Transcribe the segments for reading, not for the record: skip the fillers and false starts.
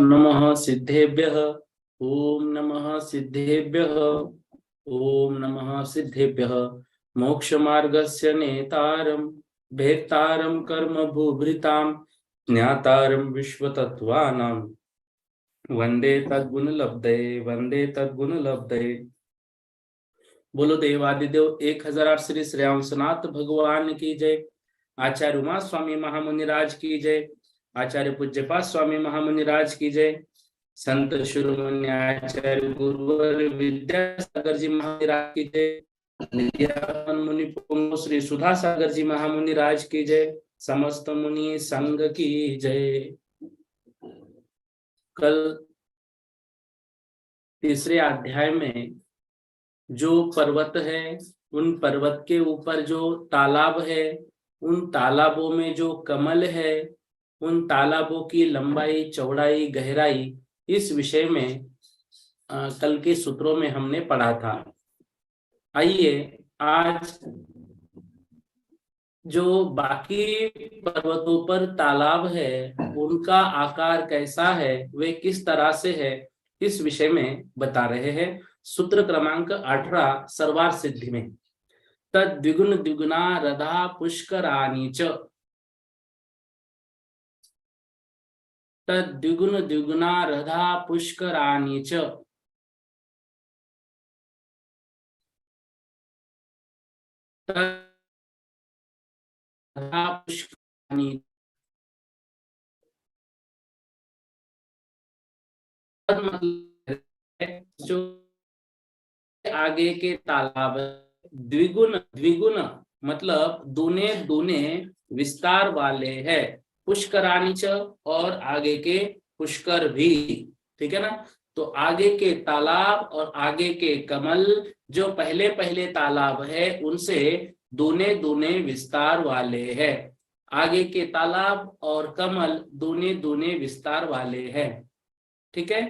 नमः सिद्धेभ्यः। ओम नमः सिद्धेभ्यः। ओम नमः सिद्धेभ्यः। मोक्षमार्गस्य नेतारं भेत्तारं कर्म भूभृतां ज्ञातारं विश्वतत्त्वानां वंदे तद्गुणलब्धये वंदे तद्गुणलब्धये। बोलो देवादिदेव 1008 श्री श्रेयांसनाथ भगवान की जय। आचार्य उमा स्वामी महामुनिराज की जय। आचार्य पूज्यपाद स्वामी महामुनिराज की जय। संत शिरोमणि आचार्य गुरुवर विद्यासागर जी महाराज की जय। मुनि पुंगव श्री सुधा सागर जी महामुनि राज की जय। समस्त मुनि संघ की जय। कल तीसरे अध्याय में जो पर्वत है, उन पर्वत के ऊपर जो तालाब है, उन तालाबों में जो कमल है, उन तालाबों की लंबाई चौड़ाई गहराई, इस विषय में कल के सूत्रों में हमने पढ़ा था। आइए आज जो बाकी पर्वतों पर तालाब है, उनका आकार कैसा है, वे किस तरह से है, इस विषय में बता रहे हैं। सूत्र क्रमांक 18 सर्वार सिद्धि में तद द्विगुण द्विगुणा रधा पुष्कराणि च, तद द्विगुण द्विगुणा रधा पुष्कराणि च, पुष्कराणि जो आगे के तालाब द्विगुण, द्विगुण मतलब दूने दूने विस्तार वाले है। पुष्कराणि च, और आगे के पुष्कर भी, ठीक है ना। तो आगे के तालाब और आगे के कमल जो पहले पहले तालाब है, उनसे दूने दूने विस्तार वाले है। आगे के तालाब और कमल दूने दूने विस्तार वाले हैं, ठीक है।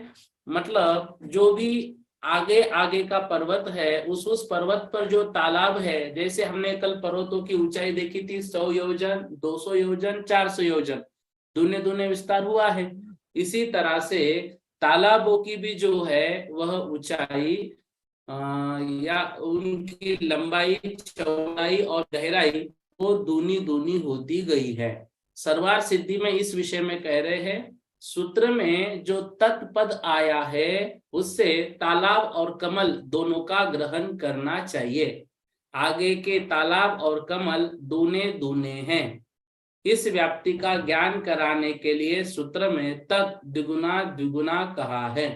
मतलब जो भी आगे आगे का पर्वत है, उस पर्वत पर जो तालाब है, जैसे हमने कल पर्वतों की ऊंचाई देखी थी 100 योजन, 200 योजन, 400 योजन, दूने दूने विस्तार हुआ है। इसी तरह से तालाबों की भी जो है वह ऊंचाई या उनकी लंबाई, चौड़ाई और गहराई वो दूनी दूनी होती गई है। सर्वार सिद्धि में इस विषय में कह रहे हैं, सूत्र में जो तत्पद आया है उससे तालाब और कमल दोनों का ग्रहण करना चाहिए। आगे के तालाब और कमल दूने दूने हैं। इस व्याप्ति का ज्ञान कराने के लिए सूत्र में तत् द्विगुना द्विगुना कहा है।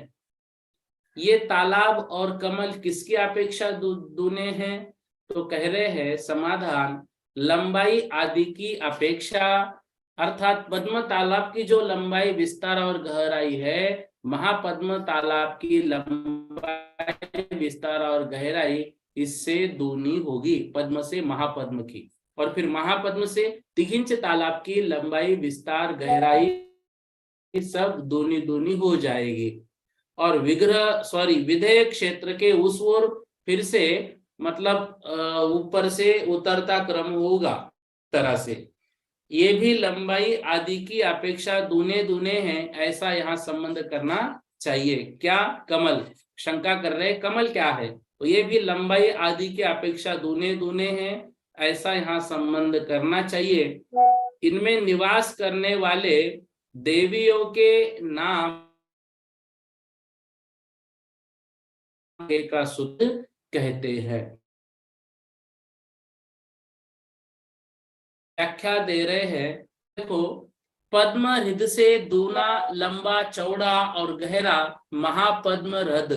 ये तालाब और कमल किसकी अपेक्षा दूने हैं? तो कह रहे हैं समाधान, लंबाई आदि की अपेक्षा, अर्थात पद्म तालाब की जो लंबाई, विस्तार और गहराई है, महापद्म तालाब की लंबाई, विस्तार और गहराई इससे दूनी होगी, पद्म से महापद्म की। और फिर महापद्म से तिघिंच तालाब की लंबाई, विस्तार, गहराई सब दूनी दूनी हो जाएगी। और विधेय क्षेत्र के उस ओर फिर से मतलब ऊपर से उतरता क्रम होगा तरह से। ये भी लंबाई आदि की अपेक्षा दूने दूने हैं, ऐसा यहाँ संबंध करना चाहिए। क्या? कमल। शंका कर रहे कमल क्या है, तो ये भी लंबाई आदि की अपेक्षा दूने दूने हैं, ऐसा यहाँ संबंध करना चाहिए। इनमें निवास करने वाले देवियों के नाम का सूत्र कहते हैं। व्याख्या दे रहे हैं, देखो, पद्म हृद से दूना लंबा चौड़ा और गहरा महापद्म रथ,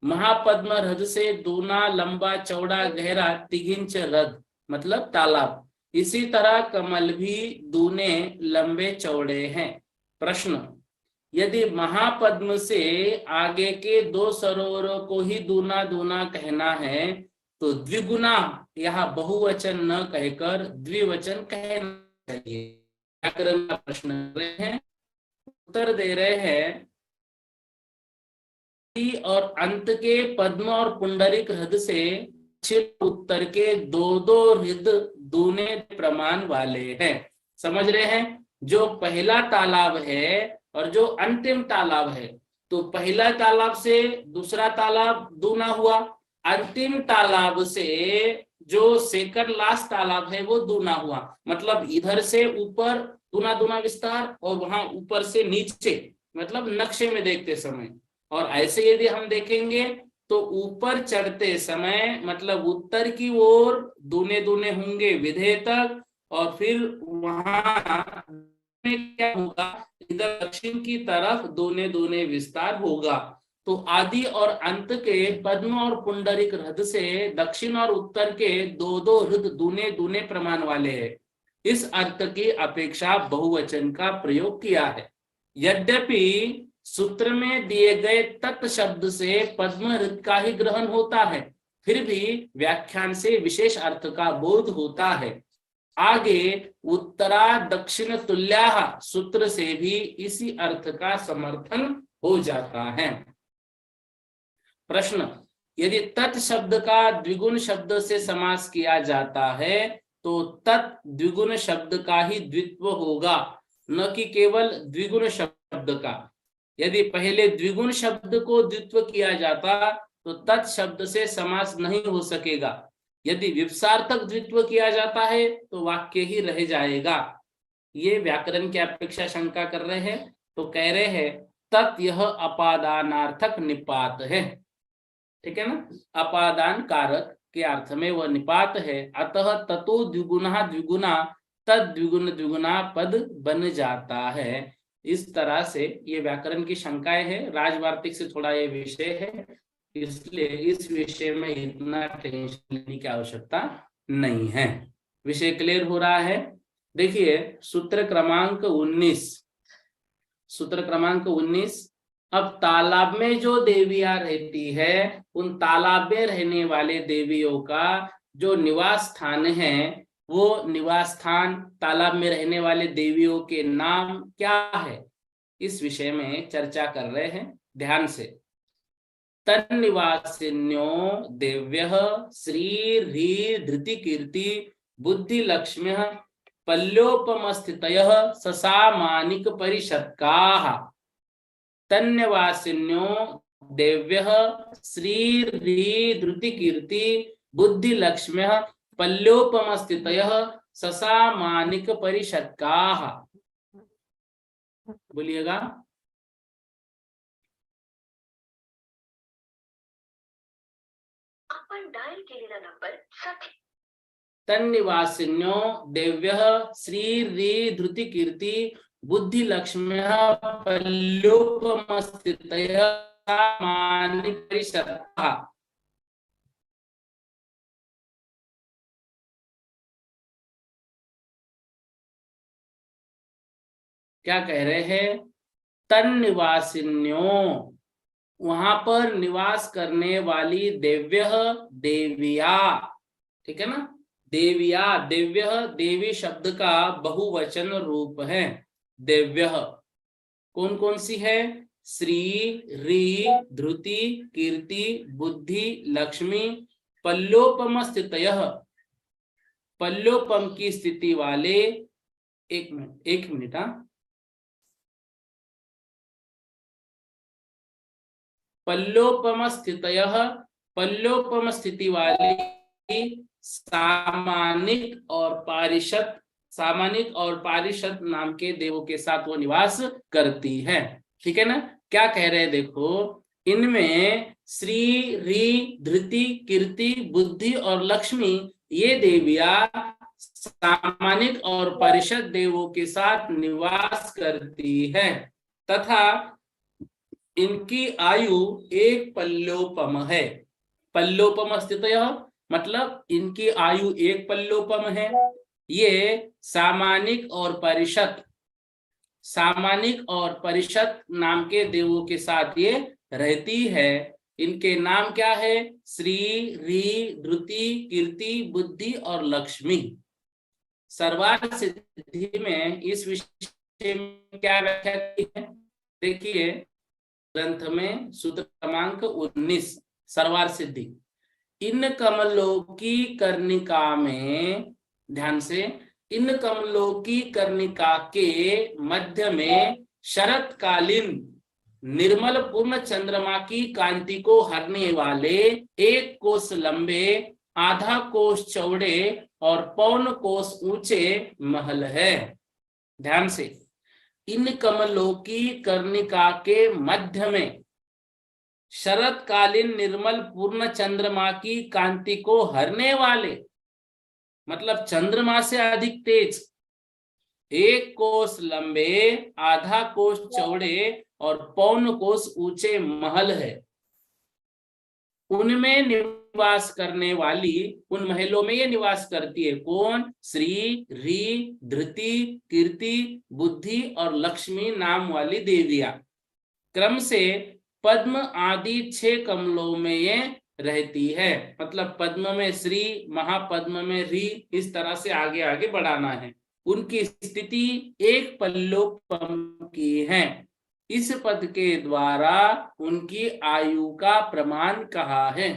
महापद्म रथ से दूना लंबा चौड़ा गहरा तिघिंच रथ मतलब तालाब। इसी तरह कमल भी दूने लंबे चौड़े हैं। प्रश्न, यदि महापद्म से आगे के दो सरोवरों को ही दूना दूना कहना है तो द्विगुना यहाँ बहुवचन न कहकर द्विवचन कहना चाहिए। व्याकरण का प्रश्न कर रहे हैं, उत्तर दे रहे हैं और अंत के पद्म और पुंडरिक हृद से उत्तर के दो दो हृद दूने प्रमाण वाले हैं। समझ रहे हैं, जो पहला तालाब है और जो अंतिम तालाब है, तो पहला तालाब से दूसरा तालाब दूना हुआ, अंतिम तालाब से जो सेकंड लास्ट तालाब है वो दूना हुआ। मतलब इधर से ऊपर दूना दूना विस्तार और वहां ऊपर से नीचे, मतलब नक्शे में देखते समय। और ऐसे यदि हम देखेंगे तो ऊपर चढ़ते समय मतलब उत्तर की ओर दूने दूने होंगे विधेय तक, और फिर वहां क्या होगा, इधर दक्षिण की तरफ दूने दूने विस्तार होगा। तो आदि और अंत के पद्म और पुंडरिक हृद से दक्षिण और उत्तर के दो दो हृद दूने दूने प्रमाण वाले हैं। इस अर्थ की अपेक्षा बहुवचन का प्रयोग किया है। यद्यपि सूत्र में दिए गए तत् शब्द से पद्म हृद का ही ग्रहण होता है, फिर भी व्याख्यान से विशेष अर्थ का बोध होता है। आगे उत्तरा दक्षिण तुल्या सूत्र से भी इसी अर्थ का समर्थन हो जाता है। प्रश्न, यदि तत् शब्द का द्विगुण शब्द से समास किया जाता है तो तत् द्विगुण शब्द का ही द्वित्व होगा, न कि केवल द्विगुण शब्द का। यदि पहले द्विगुण शब्द को द्वित्व किया जाता तो तत् शब्द से समास नहीं हो सकेगा। यदि विप्सार्थक द्वित्व किया जाता है तो वाक्य ही रह जाएगा। ये व्याकरण की अपेक्षा शंका कर रहे हैं, तो कह रहे हैं तत् यह अपादानार्थक निपात है। ठीक है ना, अपादान कारक के अर्थ में वह निपात है। अतः ततो द्विगुणा द्विगुणा तद द्विगुण द्विगुणा पद बन जाता है। इस तरह से ये व्याकरण की शंकाएं हैं। राजवार्तिक से थोड़ा ये विषय है, इसलिए इस विषय में इतना टेंशन लेने की आवश्यकता नहीं है। विषय क्लियर हो रहा है। देखिए सूत्र क्रमांक 19, सूत्र क्रमांक 19। अब तालाब में जो देवियां रहती है, उन तालाब में रहने वाले देवियों का जो निवास स्थान है, वो निवास स्थान तालाब में रहने वाले देवियों के नाम क्या है, इस विषय में चर्चा कर रहे हैं। ध्यान से, तन्निवासिन्यो देव्यः श्री ह्री धृति कीर्ति बुद्धि लक्ष्म्य पल्योपमस्थितयः ससामानिक परिषत्काः। तन्निवासिन्यो देव्यः श्री ह्री धृति कीर्ति बुद्धि लक्ष्म्य पल्योपमस्थितयः ससामानिक परिषत्काः। बोलिएगा। आपण डायल केलेला नंबर साठी तन्निवासिन्यो देव्यः श्री ह्री धृति कीर्ति बुद्धि लक्ष्म्यः पल्योपमस्थितयः ससामानिक परिषत्काः। क्या कह रहे हैं, तन्निवासिन्यो, वहां पर निवास करने वाली देव्य देविया। ठीक है ना, देविया, देव्य देवी शब्द का बहुवचन रूप है। देव्य कौन कौन सी है, श्री ह्री धृति कीर्ति बुद्धि लक्ष्मी पल्योपम स्थितयः, पल्योपम की स्थिति वाले। एक मिनट पल्योपम स्थितयः, पल्योपम स्थिति वाली सामानिक और पारिषद, सामानिक और पारिषद नाम के देवों के साथ वो निवास करती है। ठीक है ना, क्या कह रहे हैं देखो, इनमें श्री ह्री धृति कीर्ति बुद्धि और लक्ष्मी, ये देवियां सामानिक और पारिषद देवों के साथ निवास करती है तथा इनकी आयु एक पल्योपम है। पल्योपम स्थितयः मतलब इनकी आयु एक पल्योपम है। ये सामानिक और परिषद नाम के देवों के साथ ये रहती है। इनके नाम क्या है? श्री, री, धृति, कीर्ति, बुद्धि और लक्ष्मी। सर्वार्थ सिद्धि में इस विषय में क्या व्याख्या की है? देखिए ग्रंथ में सूत्र क्रमांक 19, सर्वार्थ सिद्धि। इन कमलों की कर्णिका में, ध्यान से, इन कमलों की कर्णिका के मध्य में शरतकालीन निर्मल पूर्ण चंद्रमा की कांति को हरने वाले 1 कोस लंबे, आधा कोस चौड़े और पौन कोस ऊंचे महल है। ध्यान से, इन कमलों की कर्णिका के मध्य में शरतकालीन निर्मल पूर्ण चंद्रमा की कांति को हरने वाले, मतलब चंद्रमा से अधिक तेज, 1 कोस लंबे, आधा कोस चौड़े और पौन कोस ऊंचे महल है। उनमें निवास करने वाली, उन महलों में ये निवास करती है कौन? श्री, री, धृति, कीर्ति, बुद्धि और लक्ष्मी नाम वाली देवियां। क्रम से पद्म आदि 6 कमलों में ये रहती है। मतलब पद्म में श्री, महापद्म में री, इस तरह से आगे आगे बढ़ाना है। उनकी स्थिति एक पल्लोपम की है। इस पद के द्वारा उनकी आयु का प्रमाण कहा है।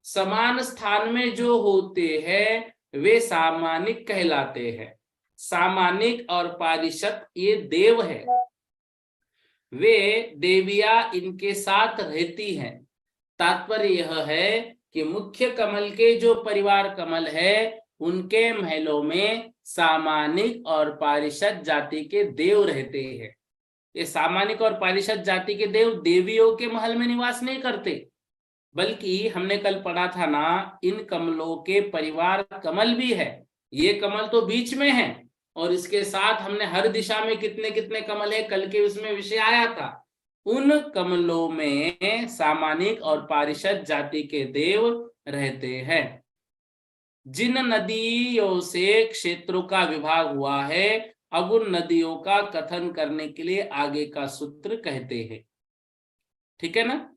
समान स्थान में जो होते हैं वे सामानिक कहलाते हैं। सामानिक और पारिषद ये देव है, वे देवियां इनके साथ रहती हैं। तात्पर्य यह है कि मुख्य कमल के जो परिवार कमल है उनके महलों में सामानिक और पारिषद जाति के देव रहते हैं। ये सामानिक और पारिषद जाति के देव देवियों के महल में निवास नहीं करते, बल्कि हमने कल पढ़ा था ना, इन कमलों के परिवार कमल भी है। ये कमल तो बीच में है और इसके साथ हमने हर दिशा में कितने कितने कमल है, कल के उसमें विषय आया था। उन कमलों में सामानिक और पारिषद जाति के देव रहते हैं। जिन नदियों से क्षेत्रों का विभाग हुआ है, अब उन नदियों का कथन करने के लिए आगे का सूत्र कहते हैं। ठीक है ना?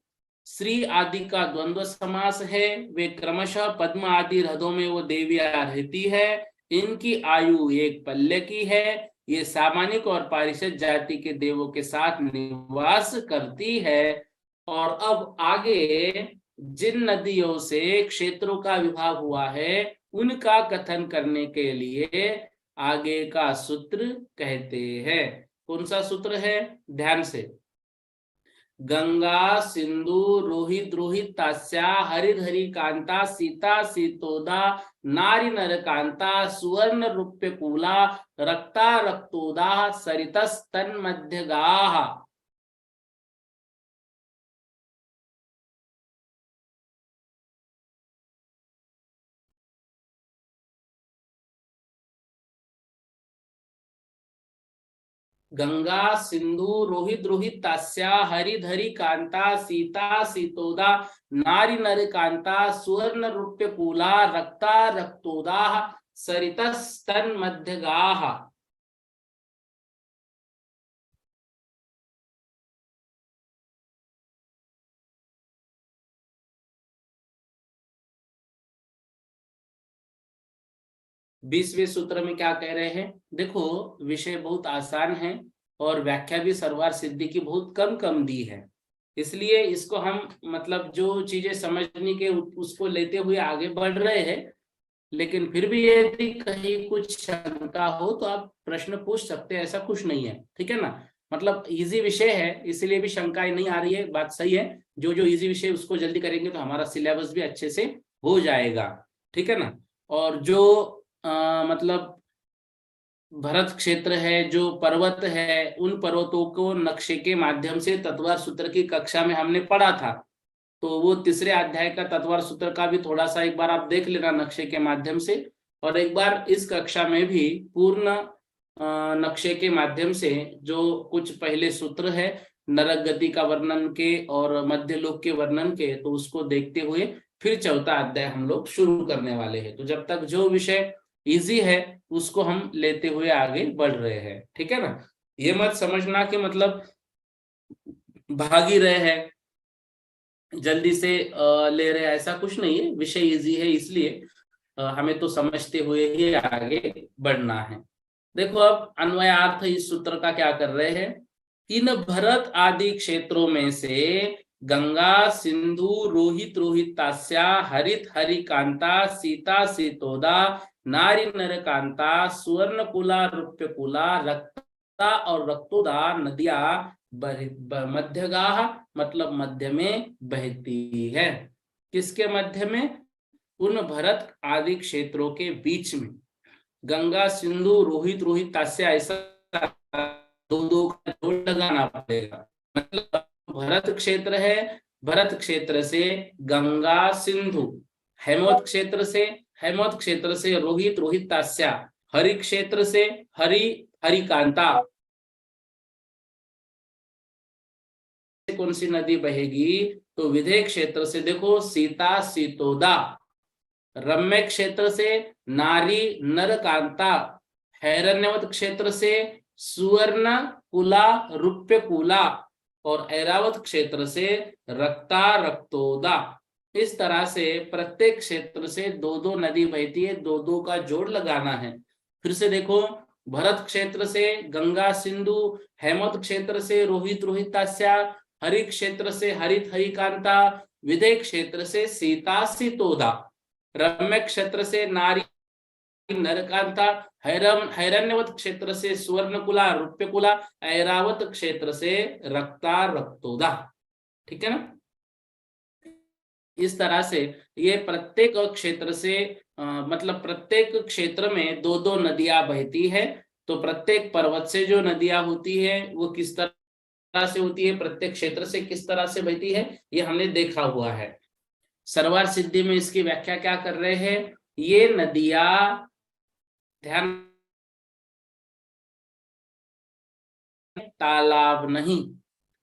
श्री आदि का द्वंद्व समास है। वे क्रमशः पद्म आदि हृदयों में वो देवियां रहती है। इनकी आयु 1 पल्ले की है। ये सामानिक और पारिषद जाति के देवों के साथ निवास करती है। और अब आगे जिन नदियों से क्षेत्रों का विभाग हुआ है उनका कथन करने के लिए आगे का सूत्र कहते हैं। कौन सा सूत्र है? ध्यान से, गंगा सिंधु रोहित रोहित तास्या हरिधरी कांता सीता सीतोदा नारी नर कांता सुवर्ण रूप्य कूला रक्ता रक्तोदा सरितस्तन मध्य गाह। गंगा सिंधु रोहित रोहित तास्या हरिधरी कांता सीता सीतोदा नारी नर कांता सुवर्ण रूप्य कूला रक्ता रक्तोदा सरितस्तन मध्य गाह। बीसवें सूत्र में क्या कह रहे हैं? देखो, विषय बहुत आसान है और व्याख्या भी सर्वार्थ सिद्धि की बहुत कम कम दी है, इसलिए इसको हम मतलब जो चीजें समझने के उसको लेते हुए आगे बढ़ रहे हैं। लेकिन फिर भी यदि कहीं कुछ शंका हो तो आप प्रश्न पूछ सकते हैं, ऐसा कुछ नहीं है। ठीक है ना? मतलब इजी विषय है इसलिए भी शंकाएं नहीं आ रही है, बात सही है। जो जो इजी विषय उसको जल्दी करेंगे तो हमारा सिलेबस भी अच्छे से हो जाएगा। ठीक है ना? और जो मतलब भरत क्षेत्र है, जो पर्वत है, उन पर्वतों को नक्शे के माध्यम से तत्वार सूत्र की कक्षा में हमने पढ़ा था। तो वो 3रे अध्याय का तत्वार सूत्र का भी थोड़ा सा एक बार आप देख लेना नक्शे के माध्यम से, और एक बार इस कक्षा में भी पूर्ण नक्शे के माध्यम से जो कुछ पहले सूत्र है नरक गति का वर्णन के और मध्यलोक के वर्णन के, तो उसको देखते हुए फिर 4था अध्याय हम लोग शुरू करने वाले हैं। तो जब तक जो विषय इजी है उसको हम लेते हुए आगे बढ़ रहे हैं, ठीक है ना। ये मत समझना कि मतलब भाग ही रहे हैं, जल्दी से ले रहे हैं, ऐसा कुछ नहीं है। विषय इजी है इसलिए हमें तो समझते हुए ही आगे बढ़ना है। देखो अब अन्वयार्थ इस सूत्र का क्या कर रहे हैं। इन भरत आदि क्षेत्रों में से गंगा सिंधु रोहित रोहितास्या हरित हरिकांता सीता सीतोदा नारी नरकांता सुवर्णकुला रूप्यकुला रक्ता और रक्तोदा नदियां मध्यगाह मतलब मध्य में बहती है। किसके मध्य में? उन भरत आदि क्षेत्रों के बीच में। गंगा सिंधु रोहित रोहितास्या, ऐसा दो दो का जोड़ लगाना पड़ेगा। मतलब भरत क्षेत्र है, भरत क्षेत्र से गंगा सिंधु, हेमवत क्षेत्र से रोहित रोहितास्या, हरि क्षेत्र से हरि हरिकांता। कौन सी नदी बहेगी? तो विधेय क्षेत्र से देखो सीता सीतोदा, रम्य क्षेत्र से नारी नरकांता, हैरण्यवत क्षेत्र से सुवर्ण कुला रूप्य कुला और ऐरावत क्षेत्र से रक्ता रक्तोदा। इस तरह से प्रत्येक क्षेत्र से दो दो नदी बहती है, दो दो का जोड़ लगाना है। फिर से देखो, भरत क्षेत्र से गंगा सिंधु, हेमवत क्षेत्र से रोहित रोहितास्या, हरि क्षेत्र से हरित हरिकांता, विधेय क्षेत्र से सीता सीतोदा, रम्य क्षेत्र से नारी नरकांता, हैरण्यवत क्षेत्र से सुवर्णकुला रूप्यकुला, ऐरावत क्षेत्र से रक्ता रक्तोदा। ठीक है ना। इस तरह से ये प्रत्येक क्षेत्र से मतलब प्रत्येक क्षेत्र में दो दो नदियां बहती है। तो प्रत्येक पर्वत से जो नदियां होती है वो किस तरह से होती है, प्रत्येक क्षेत्र से किस तरह से बहती है, ये हमने देखा हुआ है। सरवार सिद्धि में इसकी व्याख्या क्या कर रहे हैं। ये नदियां, ध्यान, तालाब नहीं,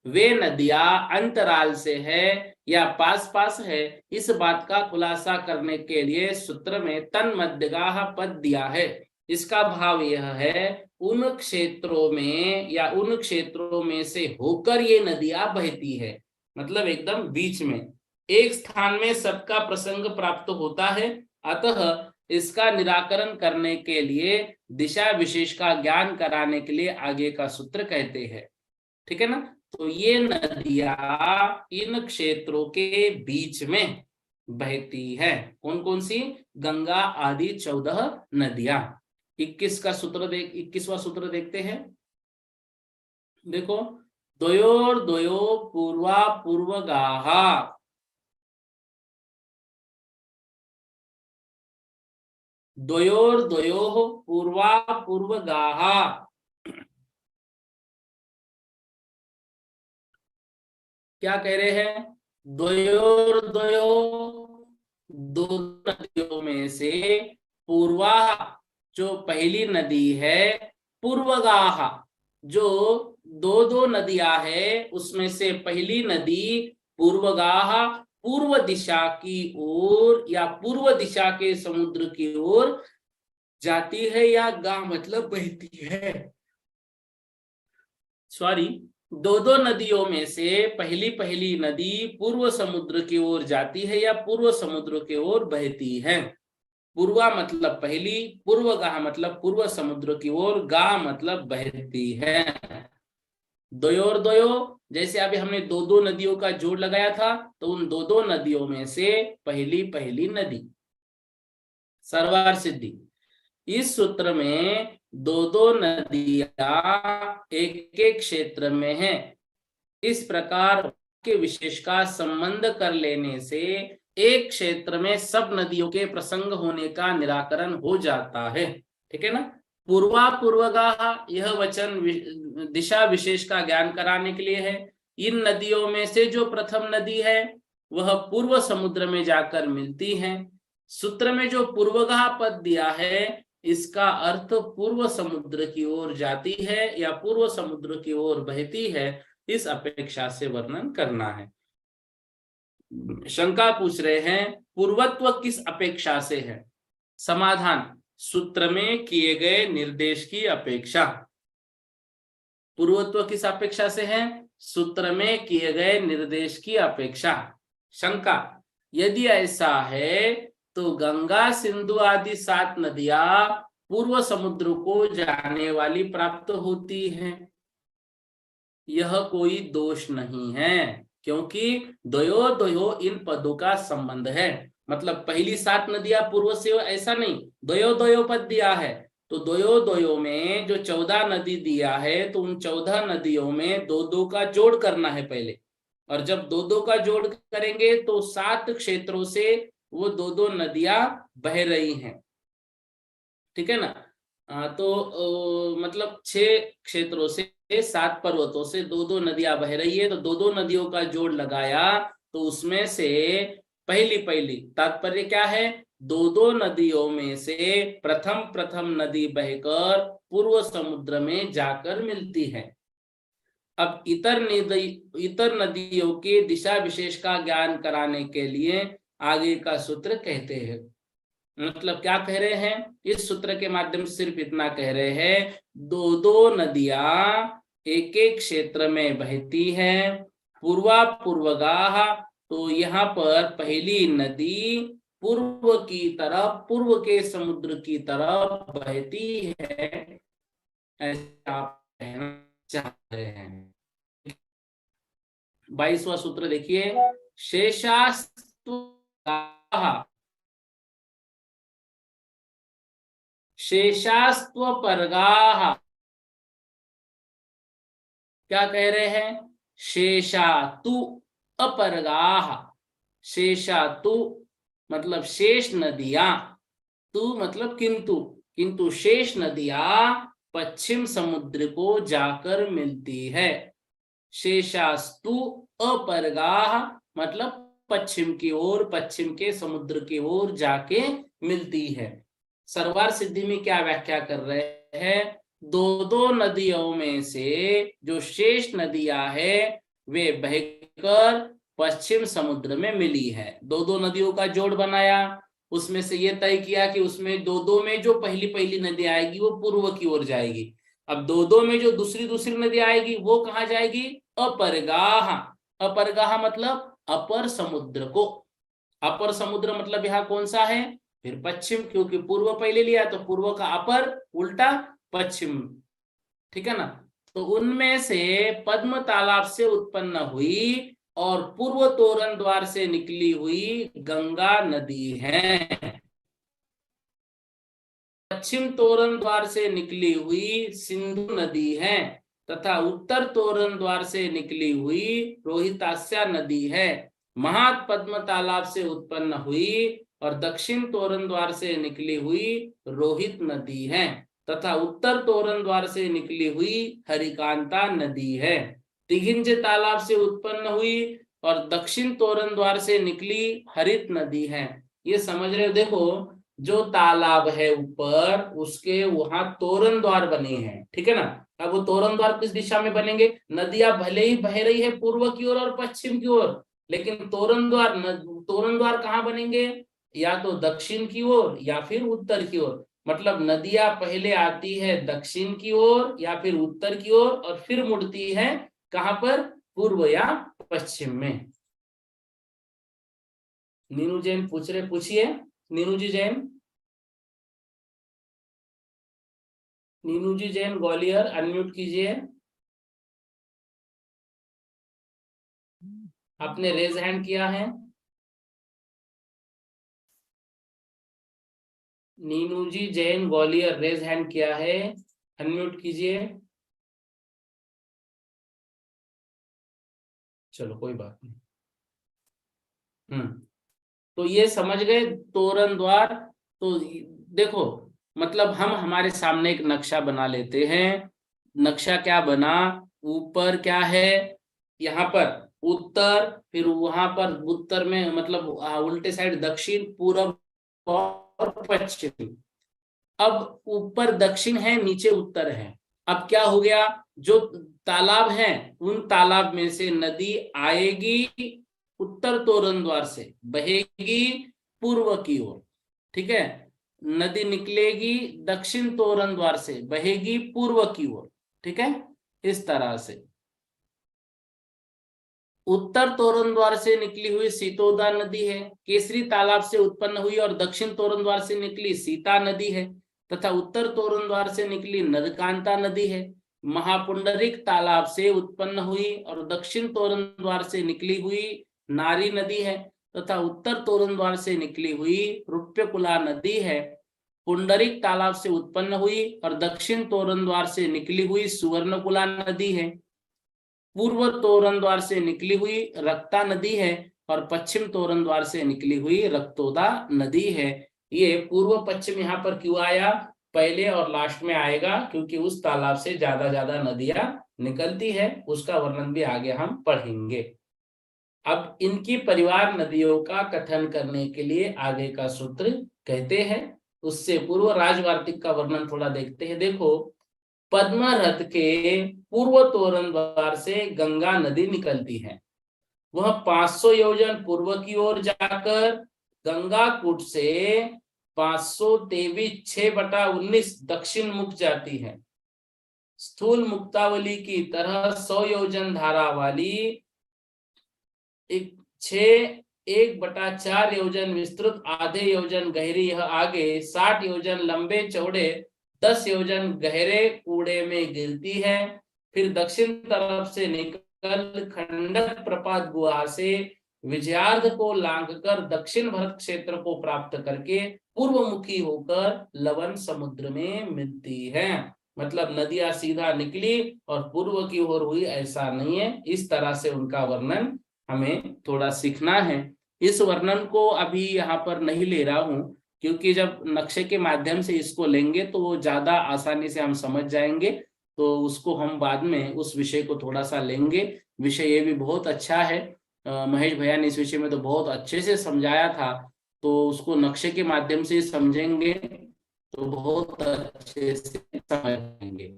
वे नदियां अंतराल से है या पास पास है, इस बात का खुलासा करने के लिए सूत्र में तन मध्यगाह पद दिया है। इसका भाव यह है, उन क्षेत्रों में या उन क्षेत्रों में से होकर ये नदियां बहती है, मतलब एकदम बीच में, एक स्थान में सबका प्रसंग प्राप्त होता है। अतः इसका निराकरण करने के लिए दिशा विशेष का ज्ञान कराने के लिए आगे का सूत्र कहते हैं। ठीक है ना। तो ये नदियां इन क्षेत्रों के बीच में बहती है। कौन कौन सी? गंगा आदि 14 नदियां। 21वां सूत्र देखते हैं। देखो, द्वयोर द्वयो पूर्वा पूर्वगाहा, द्वयोर द्वयोः पूर्वा पूर्वगाहा। क्या कह रहे हैं? द्वयोर द्वयो, दो नदियों में से पूर्वा, जो पहली नदी है, पूर्वगाह, जो दो दो नदियां है उसमें से पहली नदी पूर्वगाह, पूर्व दिशा की ओर या पूर्व दिशा के समुद्र की ओर जाती है, या गा मतलब बहती है। सॉरी, दो दो नदियों में से पहली पहली नदी पूर्व समुद्र की ओर जाती है या पूर्व समुद्र की ओर बहती है। पूर्वा मतलब पहली, पूर्वगाह मतलब पूर्व समुद्र की ओर, गा मतलब बहती है। द्वयोर द्वयो, जैसे अभी हमने दो दो नदियों का जोड़ लगाया था, तो उन दो दो नदियों में से पहली पहली नदी। सरवार सिद्धि, इस सूत्र में दो दो नदियां एक एक क्षेत्र में है। इस प्रकार के विशेष का संबंध कर लेने से एक क्षेत्र में सब नदियों के प्रसंग होने का निराकरण हो जाता है। ठीक है ना। पूर्वा पूर्वगाह, यह वचन दिशा विशेष का ज्ञान कराने के लिए है। इन नदियों में से जो प्रथम नदी है वह पूर्व समुद्र में जाकर मिलती है। सूत्र में जो पूर्वगाह पद दिया है इसका अर्थ पूर्व समुद्र की ओर जाती है या पूर्व समुद्र की ओर बहती है, इस अपेक्षा से वर्णन करना है। शंका पूछ रहे हैं, पूर्वत्व किस अपेक्षा से है? समाधान, सूत्र में किए गए निर्देश की अपेक्षा। पूर्वत्व किस अपेक्षा से है? सूत्र में किए गए निर्देश की अपेक्षा। शंका, यदि ऐसा है तो गंगा सिंधु आदि 7 नदियां पूर्व समुद्र को जाने वाली प्राप्त होती हैं। यह कोई दोष नहीं है, क्योंकि द्वयो द्वयो इन पदों का संबंध है। मतलब पहली 7 नदियां पूर्व से, ऐसा नहीं, द्वयो द्वयो पद दिया है तो द्वयो द्वयो में जो 14 नदी दिया है तो उन 14 नदियों में दो दो का जोड़ करना है पहले, और जब दो दो का जोड़ करेंगे तो 7 क्षेत्रों से वो दो दो नदियां बह रही हैं। ठीक है ना? मतलब 6 क्षेत्रों से, 7 पर्वतों से दो दो नदियां बह रही है, तो दो दो नदियों का जोड़ लगाया तो उसमें से पहली पहली तात्पर्य क्या है? दो दो नदियों में से प्रथम प्रथम नदी बहकर पूर्व समुद्र में जाकर मिलती है। अब इतर नदियों के दिशा विशेष का ज्ञान कराने के लिए आगे का सूत्र कहते हैं। मतलब क्या कह रहे हैं? इस सूत्र के माध्यम से सिर्फ इतना कह रहे हैं, दो दो नदियां एक एक क्षेत्र में बहती हैं, पूर्वा पूर्वगाह। तो यहाँ पर पहली नदी पूर्व की तरफ, पूर्व के समुद्र की तरफ बहती है, ऐसा आप कहना चाह रहे हैं। 22वां सूत्र देखिए, शेषास्तु शेषास्त्वपर्गाः। क्या कह रहे हैं? शेषातु अपरगाः। शेषातु मतलब शेष नदियां, तु मतलब किंतु, किंतु शेष नदियां पश्चिम समुद्र को जाकर मिलती है। शेषास्तु अपरगाः मतलब पश्चिम की ओर, पश्चिम के समुद्र की ओर जाके मिलती है। सर्वार सिद्धि में क्या व्याख्या कर रहे हैं? दो दो नदियों में से जो शेष नदियां है वे बहकर पश्चिम समुद्र में मिली है। दो दो नदियों का जोड़ बनाया, उसमें से ये तय किया कि उसमें दो दो में जो पहली पहली नदी आएगी वो पूर्व की ओर जाएगी। अब दो दो में जो दूसरी दूसरी नदी आएगी वो कहाँ जाएगी? अपरगाह। अपरगाह मतलब अपर समुद्र को। अपर समुद्र मतलब यहाँ कौन सा है? फिर पश्चिम, क्योंकि पूर्व पहले लिया तो पूर्व का अपर, उल्टा पश्चिम। ठीक है ना? तो उनमें से पद्म तालाब से उत्पन्न हुई और पूर्व तोरण द्वार से निकली हुई गंगा नदी है। पश्चिम तोरण द्वार से निकली हुई सिंधु नदी है तथा उत्तर तोरण द्वार से निकली हुई रोहितास्या नदी है। महापद्म तालाब से उत्पन्न हुई और दक्षिण तोरण द्वार से निकली हुई रोहित नदी है तथा उत्तर तोरण द्वार से निकली हुई हरिकांता नदी है। तिघिंज तालाब से उत्पन्न हुई और दक्षिण तोरण द्वार से निकली हरित नदी है। ये समझ रहे हो? देखो, जो तालाब है ऊपर, उसके वहां तोरण द्वार बने हैं। ठीक है ना? अब वो तोरण द्वार किस दिशा में बनेंगे? नदियां भले ही बह रही है पूर्व की ओर और पश्चिम की ओर, लेकिन तोरण द्वार कहाँ बनेंगे? या तो दक्षिण की ओर या फिर उत्तर की ओर। मतलब नदियां पहले आती है दक्षिण की ओर या फिर उत्तर की ओर और फिर मुड़ती है कहां पर? पूर्व या पश्चिम में। नीनू जैन पूछ रहे, पूछिए नीनू जी जैन। नीनू जी जैन ग्वालियर, अनम्यूट कीजिए। आपने रेज हैंड किया है। नीनू जी जैन ग्वालियर रेज हैंड किया है, अनम्यूट कीजिए। चलो कोई बात नहीं। तो ये समझ गए तोरण द्वार। तो देखो, मतलब हम हमारे सामने एक नक्शा बना लेते हैं। नक्शा क्या बना? ऊपर क्या है? यहाँ पर उत्तर, फिर वहां पर उत्तर में मतलब उल्टे साइड दक्षिण, पूरब और पश्चिम। अब ऊपर दक्षिण है, नीचे उत्तर है। अब क्या हो गया? जो तालाब है उन तालाब में से नदी आएगी उत्तर तोरण द्वार से, बहेगी पूर्व की ओर। ठीक है? नदी निकलेगी दक्षिण तोरण द्वार से, बहेगी पूर्व की ओर। ठीक है, इस तरह से। उत्तर तोरण द्वार से निकली हुई सीतोदा नदी है, केसरी तालाब से उत्पन्न हुई और दक्षिण तोरण द्वार से निकली सीता नदी है, तथा उत्तर तोरण द्वार से निकली नदकांता नदी है। महापुंडरिक तालाब से उत्पन्न हुई और दक्षिण तोरण द्वार से निकली हुई नारी नदी है, तथा उत्तर तोरण द्वार से निकली हुई रूप्यकुला नदी है। पुंडरिक तालाब से उत्पन्न हुई और दक्षिण तोरण द्वार से निकली हुई सुवर्णकुला नदी है। पूर्व तोरण द्वार से निकली हुई रक्ता नदी है और पश्चिम तोरण द्वार से निकली हुई रक्तोदा नदी है। ये पूर्व पश्चिम यहाँ पर क्यों आया, पहले और लास्ट में आएगा क्योंकि उस तालाब से ज्यादा नदियां निकलती है, उसका वर्णन भी आगे हम पढ़ेंगे। अब इनकी परिवार नदियों का कथन करने के लिए आगे का सूत्र कहते हैं, उससे पूर्व राजवार्तिक का वर्णन थोड़ा देखते हैं। देखो, पद्मरथ के पूर्व तोरण द्वार से गंगा नदी निकलती है। वह 500 योजन पूर्व की ओर जाकर गंगा कूट से 523 6/19 दक्षिण मुख जाती है। स्थूल मुक्तावली की तरह 100 योजन धारा वाली 1/4 योजन विस्तृत, आधे योजन गहरी यह आगे 60 योजन लंबे चौड़े 10 योजन गहरे कूड़े में गिरती है। फिर दक्षिण तरफ से निकल खंडक प्रपात गुहा से विजयार्ध को लांघकर दक्षिण भरत क्षेत्र को प्राप्त करके पूर्वमुखी होकर लवण समुद्र में मिलती है। मतलब नदियां सीधा निकली और पूर्व की ओर हुई ऐसा नहीं है, इस तरह से उनका वर्णन हमें थोड़ा सीखना है। इस वर्णन को अभी यहाँ पर नहीं ले रहा हूं क्योंकि जब नक्शे के माध्यम से इसको लेंगे तो वो ज्यादा आसानी से हम समझ जाएंगे, तो उसको हम बाद में उस विषय को थोड़ा सा लेंगे। विषय ये भी बहुत अच्छा है, महेश भैया ने इस विषय में तो बहुत अच्छे से समझाया था, तो उसको नक्शे के माध्यम से समझेंगे तो बहुत अच्छे से समझेंगे।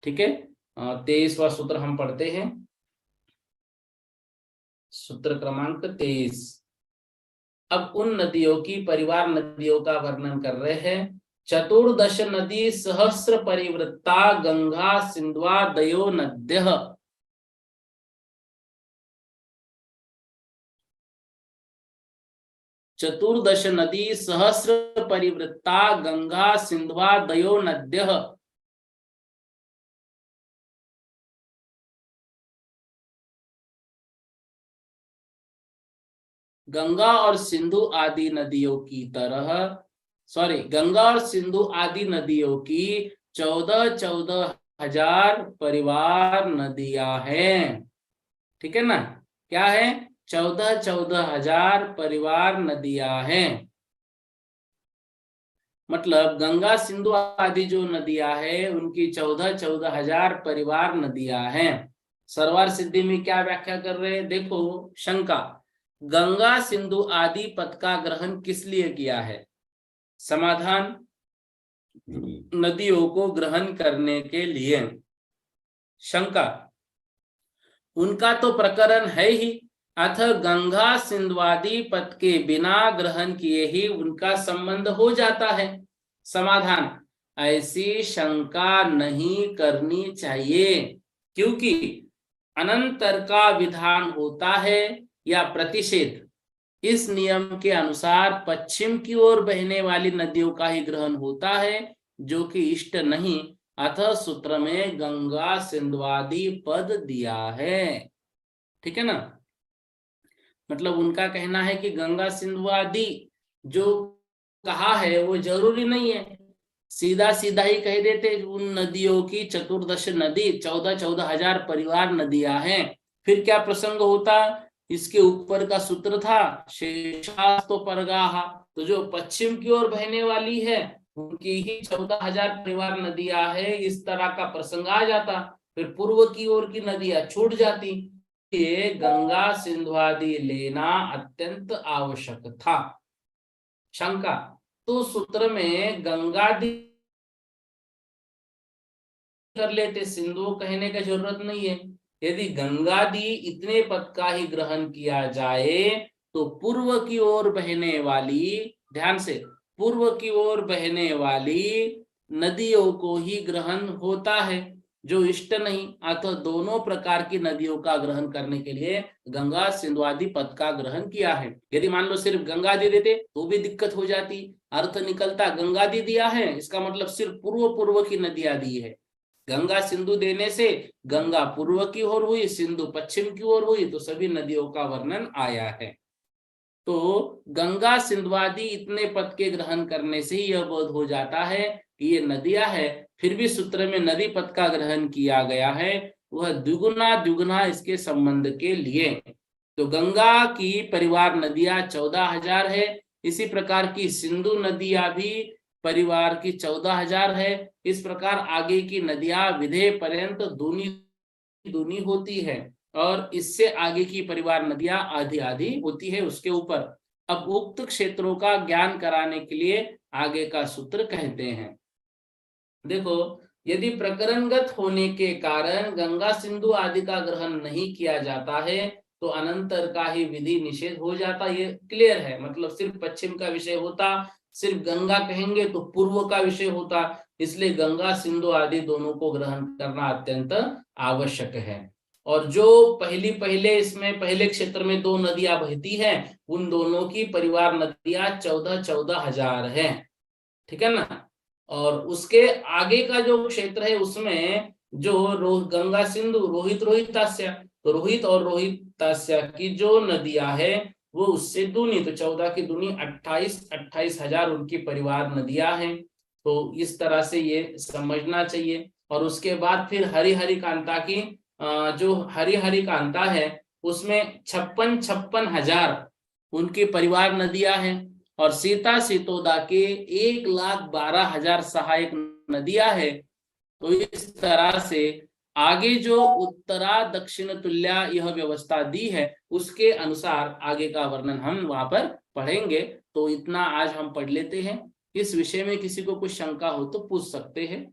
ठीक है, 23वां सूत्र हम पढ़ते हैं, सूत्र क्रमांक 23। अब उन नदियों की परिवार नदियों का वर्णन कर रहे हैं। चतुर्दश नदी सहस्र परिवृत्ता गंगा सिंधवा दयो नद्यः। चतुर्दश नदी सहस्र परिवृत्ता गंगा सिंधवा दयो नद्यः। गंगा और सिंधु आदि नदियों की तरह, गंगा और सिंधु आदि नदियों की 14 हजार परिवार नदियां हैं। ठीक है ना, क्या है, 14 हजार परिवार नदियां हैं। मतलब गंगा सिंधु आदि जो नदियां हैं उनकी 14 हजार परिवार नदियां हैं। सरवार सिद्धि में क्या व्याख्या कर रहे हैं, देखो, शंका, गंगा सिंधु आदि पद का ग्रहण किस लिए किया है। समाधान, नदियों को ग्रहण करने के लिए। शंका, उनका तो प्रकरण है ही, अथ गंगा सिंधुआदि पद के बिना ग्रहण किए ही उनका संबंध हो जाता है। समाधान, ऐसी शंका नहीं करनी चाहिए, क्योंकि अनंतर का विधान होता है या प्रतिषेध, इस नियम के अनुसार पश्चिम की ओर बहने वाली नदियों का ही ग्रहण होता है, जो कि इष्ट नहीं। अतः सूत्र में गंगा सिंधुआदि पद दिया है। ठीक है ना, मतलब उनका कहना है कि गंगा सिंधु आदि जो कहा है वो जरूरी नहीं है, सीधा सीधा ही कह देते उन नदियों की चतुर्दश नदी 14 हजार परिवार नदियां हैं। फिर क्या प्रसंग होता, इसके ऊपर का सूत्र था शेषास्तो परगाहा, तो जो पश्चिम की ओर बहने वाली है उनकी ही 14 हजार परिवार नदियां है, इस तरह का प्रसंग आ जाता, फिर पूर्व की ओर की नदियां छूट जाती। ये गंगा सिंधु आदि लेना अत्यंत आवश्यक था। शंका, तो सूत्र में गंगा दी कर लेते, सिंधु कहने का जरूरत नहीं है। यदि गंगा दी इतने पद का ही ग्रहण किया जाए तो पूर्व की ओर बहने वाली, ध्यान से, पूर्व की ओर बहने वाली नदियों को ही ग्रहण होता है, जो इष्ट नहीं। अतः दोनों प्रकार की नदियों का ग्रहण करने के लिए गंगा सिंधु आदि पद का ग्रहण किया है। यदि मान लो सिर्फ गंगा दे देते तो भी दिक्कत हो जाती। अर्थ निकलता गंगा दी दिया है, इसका मतलब सिर्फ पूर्व पूर्व की नदियां दी है। गंगा सिंधु देने से गंगा पूर्व की ओर हुई, सिंधु पश्चिम की ओर हुई, तो सभी नदियों का वर्णन आया है। तो गंगा सिंधुआदि इतने पद के ग्रहण करने से ही यह बोध हो जाता है कि ये नदियां है। फिर भी सूत्र में नदी पद का ग्रहण किया गया है, वह द्विगुना द्विगुना इसके संबंध के लिए। तो गंगा की परिवार नदियां 14,000 है, इसी प्रकार की सिंधु नदियां भी परिवार की 14,000 है। इस प्रकार आगे की नदियां विधेय पर्यंत दूनी दूनी होती है, और इससे आगे की परिवार नदियां आधी आधी होती है उसके ऊपर। अब उक्त क्षेत्रों का ज्ञान कराने के लिए आगे का सूत्र कहते हैं। देखो, यदि प्रकरणगत होने के कारण गंगा सिंधु आदि का ग्रहण नहीं किया जाता है तो अनंतर का ही विधि निषेध हो जाता। ये क्लियर है, मतलब सिर्फ पश्चिम का विषय होता, सिर्फ गंगा कहेंगे तो पूर्व का विषय होता। इसलिए गंगा सिंधु आदि दोनों को ग्रहण करना अत्यंत आवश्यक है। और जो पहले इसमें पहले क्षेत्र में 2 नदियां बहती हैं, उन दोनों की परिवार नदियां 14,000 है। ठीक है ना। और उसके आगे का जो क्षेत्र है उसमें जो गंगा सिंधु रोहित रोहितास्या, तो रोहित और रोहितास्या की जो नदियां है वो उससे दूनी, तो 14 की दूनी 28,000 उनकी परिवार नदियां हैं। तो इस तरह से ये समझना चाहिए। और उसके बाद फिर हरिहरि कांता की जो हरिहरि कांता है उसमें 56,000 उनकी परिवार नदियां हैं। और सीता सीतोदा के 1,12,000 सहायक नदियां है। तो इस तरह से आगे जो उत्तरा दक्षिण तुल्या यह व्यवस्था दी है उसके अनुसार आगे का वर्णन हम वहां पर पढ़ेंगे। तो इतना आज हम पढ़ लेते हैं। इस विषय में किसी को कुछ शंका हो तो पूछ सकते हैं।